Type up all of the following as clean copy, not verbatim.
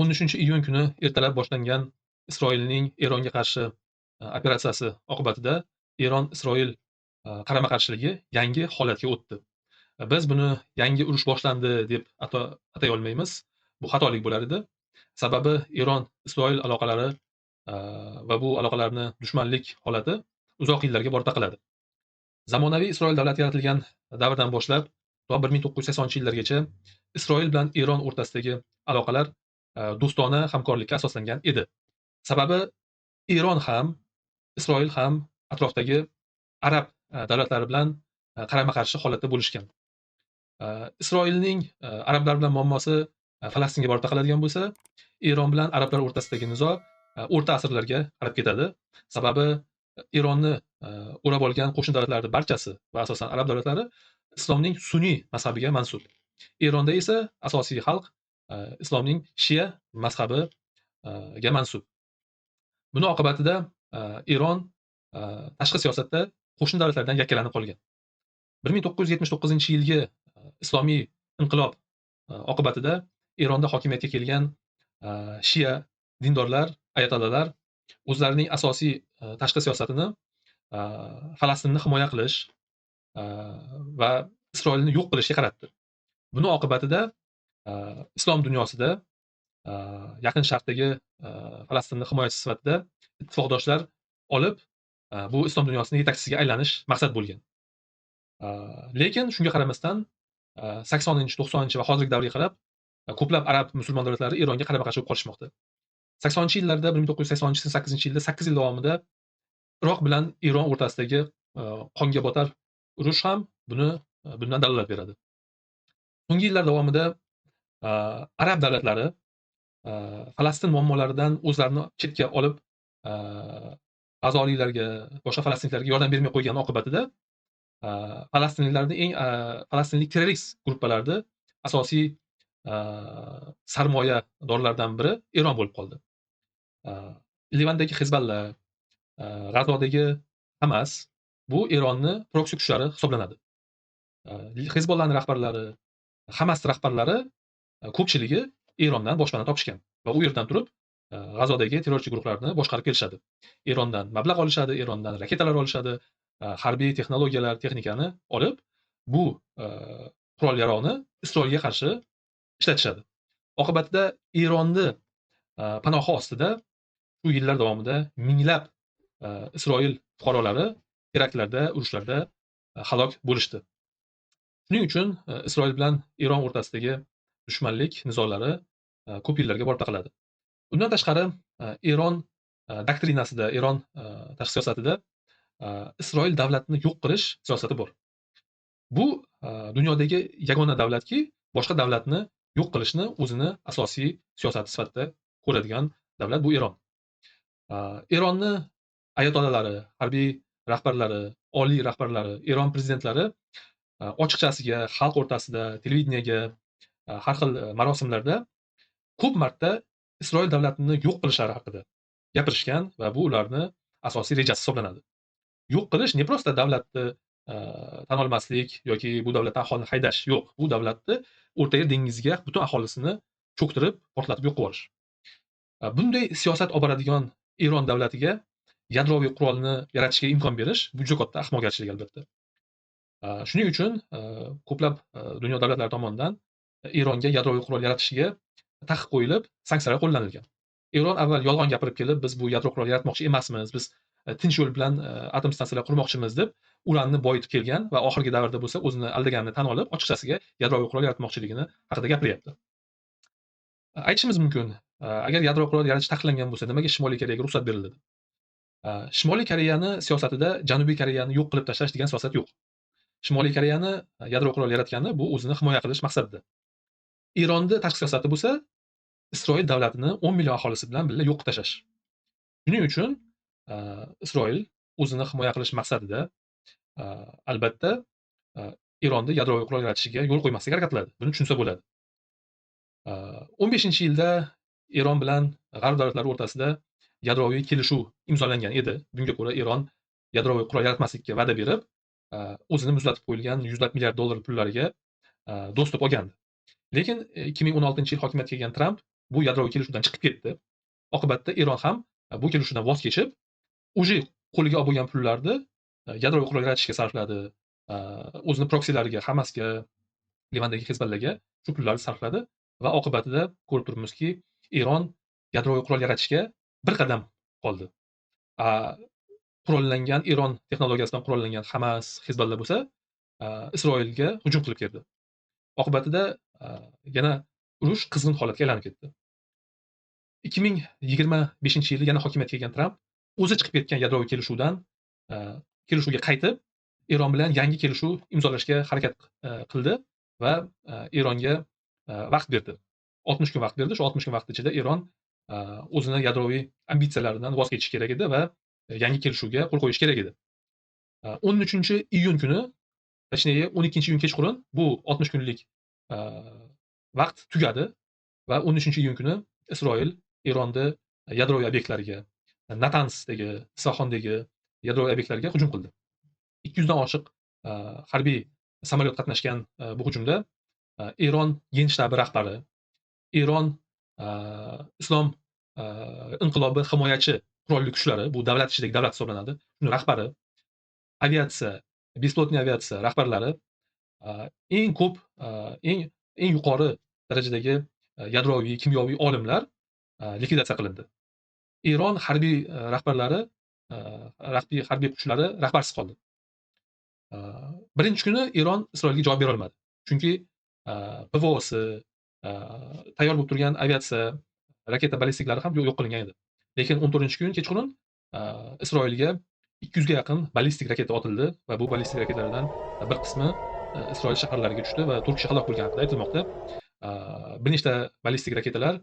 13-iyun kuni ertalab boshlangan Isroilning Eronga qarshi operatsiyasi oqibatida Eron-Isroil qarama-qarshiligi yangi holatga o'tdi. Biz buni yangi urush boshlandi deb atay olmaymiz. Bu xatolik bo'lar edi. Sababi Eron-Isroil aloqalari va bu aloqalarni dushmanlik holati uzoq yillarga borib taqaladi. Zamonaviy Isroil davlati yaratilgan davrdan boshlab to 1980-yillargacha Isroil bilan Eron o'rtasidagi aloqalar do'stona hamkorlikka asoslangan edi. Sababi Eron ham, Isroil ham atrofdagi arab davlatlari bilan qarama-qarshi holatda bo'lishgan. Isroilning arablar bilan muammosi Falastinga borib taqaladigan bo'lsa, Eron bilan arablar o'rtasidagi nizo o'rta asrlarga qarab ketadi. Sababi Eronni o'rab olgan qo'shni davlatlarning barchasi va asosan arab davlatlari islomning sunniy mazhabiga mansub. Eronda esa asosiy xalq islomning shia mazhabiga mansub. Buni oqibatida Eron tashqi siyosatda qo'shni davlatlardan yakkalanib qolgan. 1979-yilgi islomiy inqilob oqibatida Eronda hokimiyatga kelgan shia dindorlar, ayatolalar o'zlarining asosiy tashqi siyosatini Falastinni himoya qilish va Isroilni yo'q qilishga qaratdi. Buni oqibatida islom dunyosida Yaqin Sharqdagi Falastinni himoyachisi sifatida ittifoqdoshlar olib, bu islom dunyosining yetakchisiga aylanish maqsad bo'lgan. Lekin shunga qaramasdan 80-, 90- va hozirgi davrga qarab ko'plab arab musulmon davlatlari Eronga qarama-qarshi bo'lib qolishmoqda. 80-yillarda 1980-88-yilda 8 yil davomida Iroq bilan Eron o'rtasidagi qonga botar urush ham bundan dalolat beradi. So'nggi yillar davomida arab davlatlari Falastin muammolaridan o'zlarini chetga olib, g'azoliklarga, boshqa falastinliklarga yordam bermay qo'ygani oqibatida falastinlik terrorist guruhlarida asosiy sarmoyadorlardan biri Eron bo'lib qoldi. Livandagi Hezbollah, G'azodagi Hamas bu Eronni proksi kuchlari hisoblanadi. Hezbollahning rahbarlari, Hamas rahbarlari ko'pchiligi Erondan boshpana topishgan va u yerdan turib G'azodagi terrorchi guruhlarni boshqarib kelishadi. Erondan mablag' olishadi, Erondan raketalar olishadi, harbiy texnologiyalar, texnikani olib, bu qurol-yarog'ni Isroilga qarshi ishlatishadi. Oqibatda Eronni panohi ostida shu yillar davomida minglab Isroil fuqarolari teraktlarda, urushlarda halok bo'lishdi. Shuning uchun Isroil bilan Eron o'rtasidagi dushmanlik nizolari ko'p yillarga borib taqaladi. Bundan tashqari Eron doktrinasida, Eron tashqi siyosatida Isroil davlatini yo'q qilish siyosati bor. Bu dunyodagi yagona davlatki, boshqa davlatni yo'q qilishni o'zini asosiy siyosati sifatida ko'radigan davlat bu Eron. Eronni ayatolalari, harbiy rahbarlari, oliy rahbarlari, Eron prezidentlari ochiqchasiga xalq o'rtasida, televideniyaga, har xil marosimlarda ko'p marta Isroil davlatini yo'q qilishlari haqida gapirishgan va bu ularni asosiy rejasi hisoblanadi. Yo'q qilish ne prosta davlatni tan olmaslik yoki bu davlatdan aholini haydash, yo'q. Bu davlatni O'rta Yer dengiziga butun aholisini cho'ktirib, portlatib yo'q qilib yuborish. Bunday siyosat olib boradigan Eron davlatiga yadroviy qurolni yaratishga imkon berish bu juda katta ahmoqgarchilik albatta. Shuning uchun ko'plab dunyo davlatlari tomonidan Eronga yadroviy qurol yaratishiga taqiq qo'yilib, sanksiyalar qo'llanilgan. Eron avval yolg'on gapirib kelib, biz bu yadro qurol yaratmoqchi emasmiz, biz tinch yo'l bilan atom stansiyalar qurmoqchimiz deb uranni boyitib kelgan va oxirgi davrda bo'lsa o'zini aldaganini tan olib, ochiqchasiga yadroviy qurol yaratmoqchiligini haqida gapiryapti. Aytishimiz mumkin, agar yadroviy qurol yaratish taqiqlangan bo'lsa, nimaga Shimoliy Koreyaga ruxsat berildi? Shimoliy Koreyani siyosatida Janubiy Koreyani yo'q qilib tashlash degan siyosat yo'q. Shimoliy Koreyani yadroviy qurol yaratgani bu o'zini himoya qilish maqsadida. Eronning tashqi siyosati bo'lsa Isroil davlatini 10 million aholisi bilan birga yo'q tashlash. Shuning uchun Isroil o'zini himoya qilish maqsadida albatta Eronda yadroviy qurol yaratishiga yo'l qo'ymaslikka harakat qiladi. Buni tushunsa bo'ladi. 15-yilda Eron bilan G'arb davlatlari o'rtasida yadroviy kelishuv imzolangan edi. Bunga ko'ra Eron yadroviy qurol yaratmaslikka va'da berib, o'zini muzlatib qo'yilgan yuzlab milliard dollar pullariga do'st bo'lib olgandi. Lekin 2016-yil hokimiyatga kelgan Tramp bu yadroviy kelishuvdan chiqib ketdi. Oqibatda Eron ham bu kelishuvdan voz kechib, уже qo'liga olib bo'lgan pullarni yadroviy qurol yaratishga sarfladi. O'zini proksilariga, Hamasga, Livandagi Hezbollaga shu pullarni sarfladi va oqibatida ko'rib turibmizki, Eron yadroviy qurol yaratishga bir qadam qoldi. Qurollangan Eron texnologiyasi bilan qurollangan Hamas, Hezbollah bo'lsa, Isroilga hujum qilib keldi. Oqibatida yana urush qizg'in holatga aylanib ketdi. 2025-yili yana hokimiyatga kelgan Tramp o'zi chiqib ketgan yadroviy kelishuvga qaytib, Eron bilan yangi kelishuv imzolashga harakat qildi va Eronga vaqt berdi. 60 kun vaqt berdi. Shu 60 kun vaqt ichida Eron o'zini yadroviy ambitsiyalaridan voz kechishi kerak edi va yangi kelishuvga qo'l qo'yishi kerak edi. 13-iyun kuni, точнее 12-iyun kechqurun bu 60 kunlik vaqt tugadi va 13-iyun kuni Isroil Eronda yadroviy obyektlariga, Natansdagi, Isfahondagi yadroviy obyektlarga hujum qildi. 200 dan oshiq harbiy samolyot qatnashgan bu hujumda Eron Genshtabi rahbari, Eron Islom inqilobi himoyachi qurolli kuchlari, bu davlat ichidagi davlat hisoblanadi, shuni rahbari, aviatsiya, bespilotniy aviatsiya rahbarlari, eng ko'p, eng yuqori darajadagi yadroviy, kimyoviy olimlar likvidatsiya qilindi. Eron harbiy rahbarlari, harbiy kuchlari rahbarsiz qoldi. Birinchi kuni Eron Isroilga javob bera olmadi. Chunki PVOsi, tayyor bo'lib turgan aviatsiya, raketa ballistiklari ham yo'q qilingan edi. Lekin 14-kun kechqurun Isroilga 200 ga yaqin ballistik raketa otildi va bu ballistik raketalardan bir qismi Isroil shaharlariga tushdi va 4 kishi halok bo'lgani haqida aytilmoqda. Bir nechta ballistik raketalar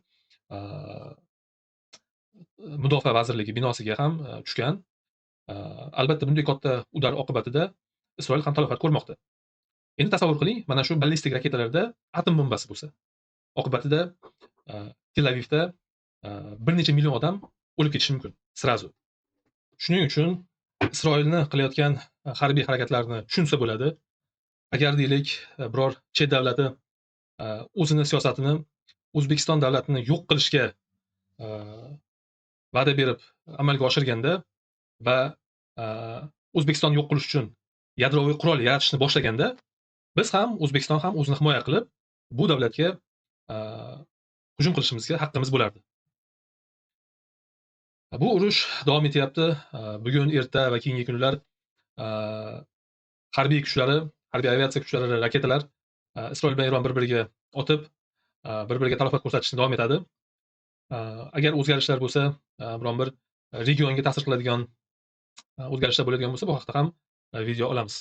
Mudofaa vazirligi binosiga ham tushgan. Albatta bunday katta udar oqibatida Isroil ham talafot ko'rmoqda. Endi tasavvur qiling, mana shu ballistik raketalarda atom bombasi bo'lsa, oqibatida Tel Avivda bir necha million odam o'lib ketishi mumkin srazu. Shuning uchun Isroilni qilayotgan harbiy harakatlarni tushunsa bo'ladi. Agar deylik, biror chet davlati o'zini siyosatini O'zbekiston davlatini yo'q qilishga va'da berib amalga oshirganda va O'zbekistonni yo'q qilish uchun yadroviy qurol yaratishni boshlaganda, biz ham, O'zbekiston ham o'zini himoya qilib, bu davlatga hujum qilishimizga haqqimiz bo'lardi. Bu urush davom etyapti. Bugun, erta va keyingi kunlar harbiy kuchlari, harbiy aviatsiya kuchlari, raketalar Isroil bilan Eron bir-biriga otib, bir-biriga talafot ko'rsatishni davom etadi. Agar o'zgarishlar bo'lsa, biron bir regionga ta'sir qiladigan o'zgarishlar bo'ladigan bo'lsa, bu haqda ham video olamiz.